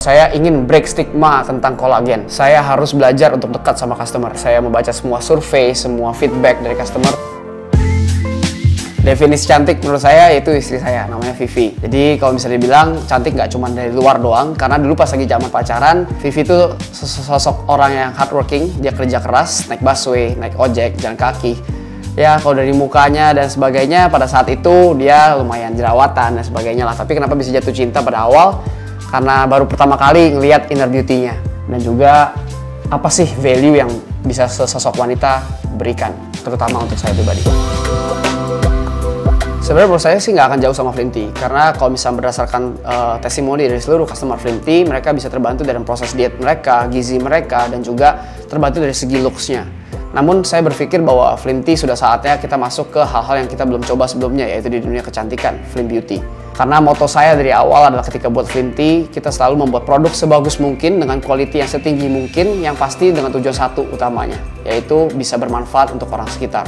Saya ingin break stigma tentang kolagen. Saya harus belajar untuk dekat sama customer. Saya membaca semua survei, semua feedback dari customer. Definisi cantik menurut saya itu istri saya, namanya Vivi. Jadi kalau misalnya dibilang cantik nggak cuma dari luar doang, karena dulu pas lagi zaman pacaran, Vivi itu sosok orang yang hardworking, dia kerja keras, naik busway, naik ojek, jalan kaki. Ya kalau dari mukanya dan sebagainya, pada saat itu dia lumayan jerawatan dan sebagainya lah. Tapi kenapa bisa jatuh cinta pada awal? Karena baru pertama kali ngelihat inner beauty-nya. Dan juga apa sih value yang bisa sesosok wanita berikan, terutama untuk saya pribadi. Sebenarnya menurut saya sih nggak akan jauh sama Flinty, karena kalau misalnya berdasarkan testimoni dari seluruh customer Flinty, mereka bisa terbantu dalam proses diet mereka, gizi mereka, dan juga terbantu dari segi looks-nya. Namun saya berpikir bahwa Flinty sudah saatnya kita masuk ke hal-hal yang kita belum coba sebelumnya, yaitu di dunia kecantikan, Flint Beauty. Karena moto saya dari awal adalah ketika buat Flinty, kita selalu membuat produk sebagus mungkin dengan quality yang setinggi mungkin, yang pasti dengan tujuan satu utamanya, yaitu bisa bermanfaat untuk orang sekitar.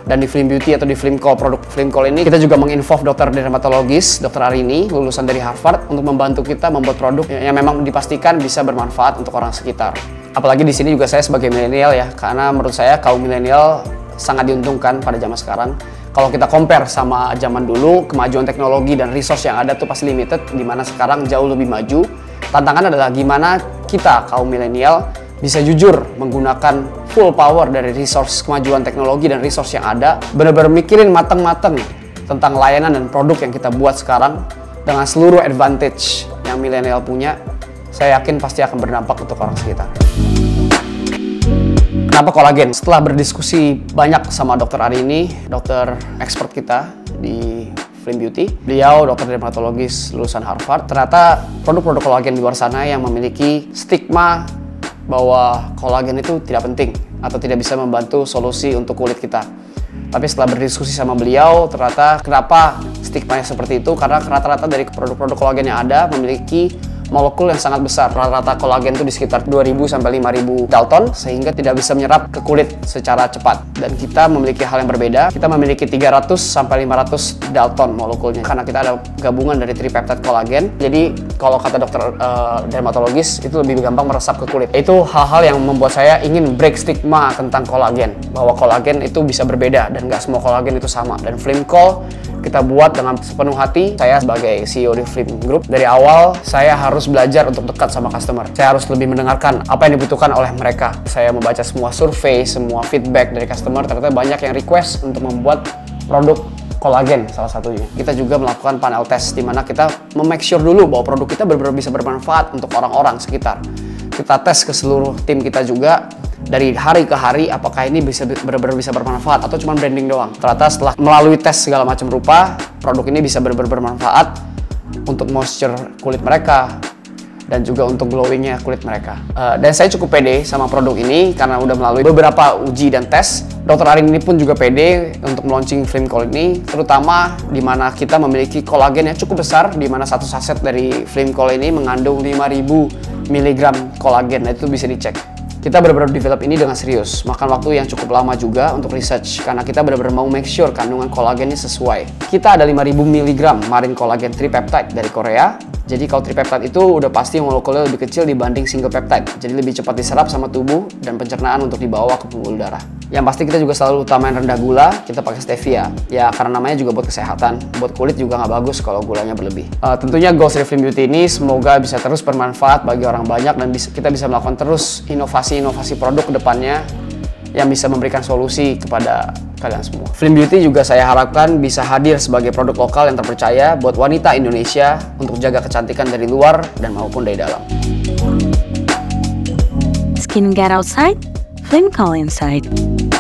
Dan di Flint Beauty atau di Flimcol, produk Flimcol ini kita juga menginvolve dokter dermatologis, Dr. Arini, lulusan dari Harvard, untuk membantu kita membuat produk yang memang dipastikan bisa bermanfaat untuk orang sekitar. Apalagi di sini juga saya sebagai milenial ya, karena menurut saya kaum milenial sangat diuntungkan pada zaman sekarang. Kalau kita compare sama zaman dulu, kemajuan teknologi dan resource yang ada tuh pasti limited, dimana sekarang jauh lebih maju. Tantangan adalah gimana kita kaum milenial bisa jujur menggunakan full power dari resource kemajuan teknologi dan resource yang ada, benar-benar mikirin mateng-mateng tentang layanan dan produk yang kita buat sekarang dengan seluruh advantage yang milenial punya. Saya yakin pasti akan berdampak untuk orang sekitar. Kenapa kolagen? Setelah berdiskusi banyak sama dokter Arini, dokter expert kita di Flint Beauty, beliau dokter dermatologis lulusan Harvard, ternyata produk-produk kolagen di luar sana yang memiliki stigma bahwa kolagen itu tidak penting atau tidak bisa membantu solusi untuk kulit kita. Tapi setelah berdiskusi sama beliau, ternyata kenapa stigmanya seperti itu? Karena rata-rata dari produk-produk kolagen yang ada memiliki molekul yang sangat besar. Rata-rata kolagen itu di sekitar 2000 sampai 5000 Dalton, sehingga tidak bisa menyerap ke kulit secara cepat. Dan kita memiliki hal yang berbeda. Kita memiliki 300 sampai 500 Dalton molekulnya, karena kita ada gabungan dari tripeptide kolagen. Jadi kalau kata dokter dermatologis, itu lebih gampang meresap ke kulit. Itu hal-hal yang membuat saya ingin break stigma tentang kolagen, bahwa kolagen itu bisa berbeda dan nggak semua kolagen itu sama. Dan Flimcol kita buat dengan sepenuh hati. Saya sebagai CEO di Flint Group, dari awal saya harus belajar untuk dekat sama customer. Saya harus lebih mendengarkan apa yang dibutuhkan oleh mereka. Saya membaca semua survei, semua feedback dari customer. Ternyata banyak yang request untuk membuat produk kolagen salah satunya. Kita juga melakukan panel test, di mana kita make sure dulu bahwa produk kita benar-benar bisa bermanfaat untuk orang-orang sekitar. Kita tes ke seluruh tim kita juga, dari hari ke hari, apakah ini benar-benar bisa bermanfaat atau cuma branding doang. Ternyata setelah melalui tes segala macam rupa, produk ini bisa benar-benar bermanfaat untuk moisture kulit mereka dan juga untuk glowingnya kulit mereka. Dan saya cukup pede sama produk ini karena udah melalui beberapa uji dan tes. Dr. Arin ini pun juga pede untuk launching Flimcol ini, terutama di mana kita memiliki kolagen yang cukup besar, di mana satu saset dari Flimcol ini mengandung 5000 mg kolagen. Nah, itu bisa dicek. Kita benar-benar develop ini dengan serius, makan waktu yang cukup lama juga untuk research, karena kita benar-benar mau make sure kandungan kolagennya sesuai. Kita ada 5000 mg marine collagen tripeptide dari Korea. Jadi kalau tripeptide itu udah pasti molekulnya lebih kecil dibanding single peptide, jadi lebih cepat diserap sama tubuh dan pencernaan untuk dibawa ke pembuluh darah. Yang pasti kita juga selalu utamain rendah gula, kita pakai stevia. Ya karena namanya juga buat kesehatan, buat kulit juga nggak bagus kalau gulanya berlebih. Tentunya goals dari Flint Beauty ini semoga bisa terus bermanfaat bagi orang banyak, dan kita bisa melakukan terus inovasi produk ke depannya yang bisa memberikan solusi kepada kalian semua. Flint Beauty juga saya harapkan bisa hadir sebagai produk lokal yang terpercaya buat wanita Indonesia untuk jaga kecantikan dari luar dan maupun dari dalam. Skin get outside, Flimcol inside.